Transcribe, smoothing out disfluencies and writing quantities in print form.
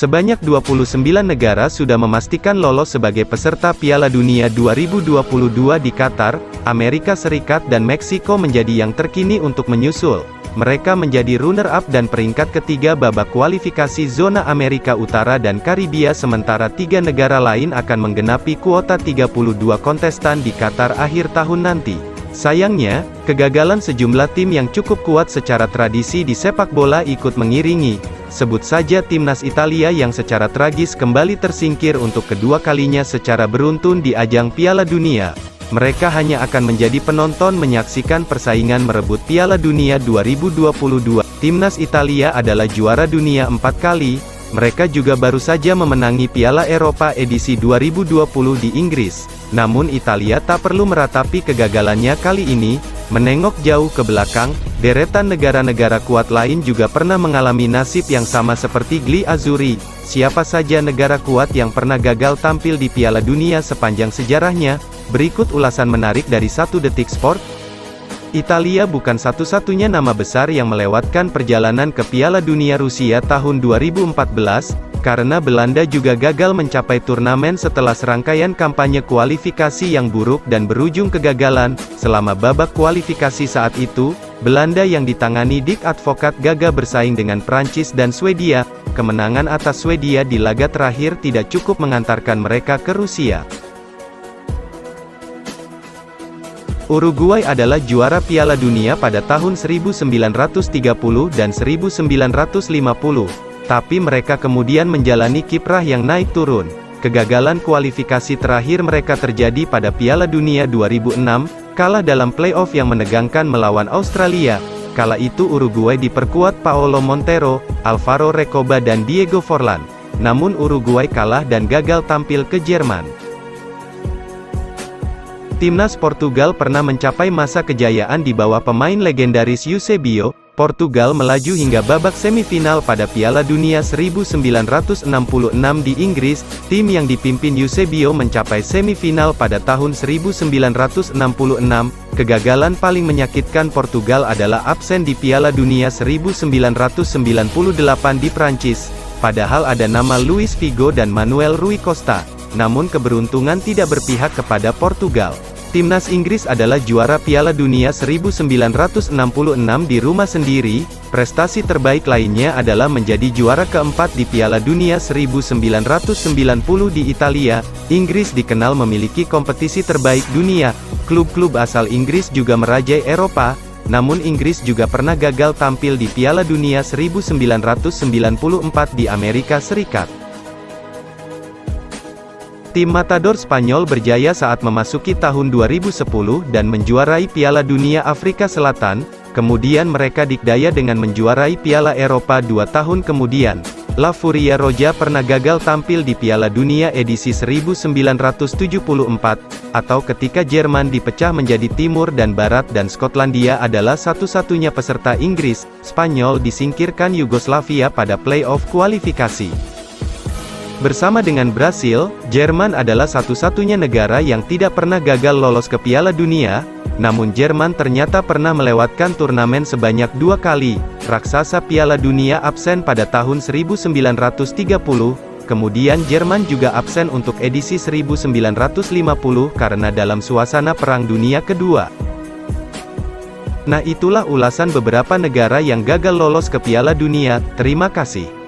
Sebanyak 29 negara sudah memastikan lolos sebagai peserta Piala Dunia 2022 di Qatar. Amerika Serikat dan Meksiko menjadi yang terkini untuk menyusul. Mereka menjadi runner-up dan peringkat ketiga babak kualifikasi zona Amerika Utara dan Karibia, sementara 3 negara lain akan menggenapi kuota 32 kontestan di Qatar akhir tahun nanti. Sayangnya, kegagalan sejumlah tim yang cukup kuat secara tradisi di sepak bola ikut mengiringi. Sebut saja timnas Italia yang secara tragis kembali tersingkir untuk kedua kalinya secara beruntun di ajang Piala Dunia. Mereka hanya akan menjadi penonton menyaksikan persaingan merebut Piala Dunia 2022. Timnas Italia adalah juara dunia 4 kali. Mereka juga baru saja memenangi Piala Eropa edisi 2020 di Inggris. Namun Italia tak perlu meratapi kegagalannya kali ini. Menengok jauh ke belakang, deretan negara-negara kuat lain juga pernah mengalami nasib yang sama seperti Gli Azzurri. Siapa saja negara kuat yang pernah gagal tampil di Piala Dunia sepanjang sejarahnya? Berikut ulasan menarik dari 1 Detik Sport. Italia bukan satu-satunya nama besar yang melewatkan perjalanan ke Piala Dunia Rusia tahun 2014, karena Belanda juga gagal mencapai turnamen setelah serangkaian kampanye kualifikasi yang buruk dan berujung kegagalan. Selama babak kualifikasi saat itu, Belanda yang ditangani Dick Advocaat gagal bersaing dengan Prancis dan Swedia. Kemenangan atas Swedia di laga terakhir tidak cukup mengantarkan mereka ke Rusia. Uruguay adalah juara Piala Dunia pada tahun 1930 dan 1950, tapi mereka kemudian menjalani kiprah yang naik turun. Kegagalan kualifikasi terakhir mereka terjadi pada Piala Dunia 2006, kalah dalam playoff yang menegangkan melawan Australia. Kala itu Uruguay diperkuat Paolo Montero, Alvaro Recoba dan Diego Forlan. Namun Uruguay kalah dan gagal tampil ke Jerman. Timnas Portugal pernah mencapai masa kejayaan di bawah pemain legendaris Eusebio. Portugal melaju hingga babak semifinal pada Piala Dunia 1966 di Inggris. Tim yang dipimpin Eusebio mencapai semifinal pada tahun 1966. Kegagalan paling menyakitkan Portugal adalah absen di Piala Dunia 1998 di Prancis. Padahal ada nama Luis Figo dan Manuel Rui Costa. Namun keberuntungan tidak berpihak kepada Portugal. Timnas Inggris adalah juara Piala Dunia 1966 di rumah sendiri. Prestasi terbaik lainnya adalah menjadi juara keempat di Piala Dunia 1990 di Italia. Inggris dikenal memiliki kompetisi terbaik dunia. Klub-klub asal Inggris juga merajai Eropa. Namun Inggris juga pernah gagal tampil di Piala Dunia 1994 di Amerika Serikat. Tim Matador Spanyol berjaya saat memasuki tahun 2010 dan menjuarai Piala Dunia Afrika Selatan. Kemudian mereka dikdaya dengan menjuarai Piala Eropa 2 tahun kemudian. La Furia Roja pernah gagal tampil di Piala Dunia edisi 1974, atau ketika Jerman dipecah menjadi Timur dan Barat dan Skotlandia adalah satu-satunya peserta Inggris. Spanyol disingkirkan Yugoslavia pada playoff kualifikasi. Bersama dengan Brasil, Jerman adalah satu-satunya negara yang tidak pernah gagal lolos ke Piala Dunia. Namun Jerman ternyata pernah melewatkan turnamen sebanyak 2 kali. Raksasa Piala Dunia absen pada tahun 1930, kemudian Jerman juga absen untuk edisi 1950 karena dalam suasana Perang Dunia Kedua. Nah, itulah ulasan beberapa negara yang gagal lolos ke Piala Dunia. Terima kasih.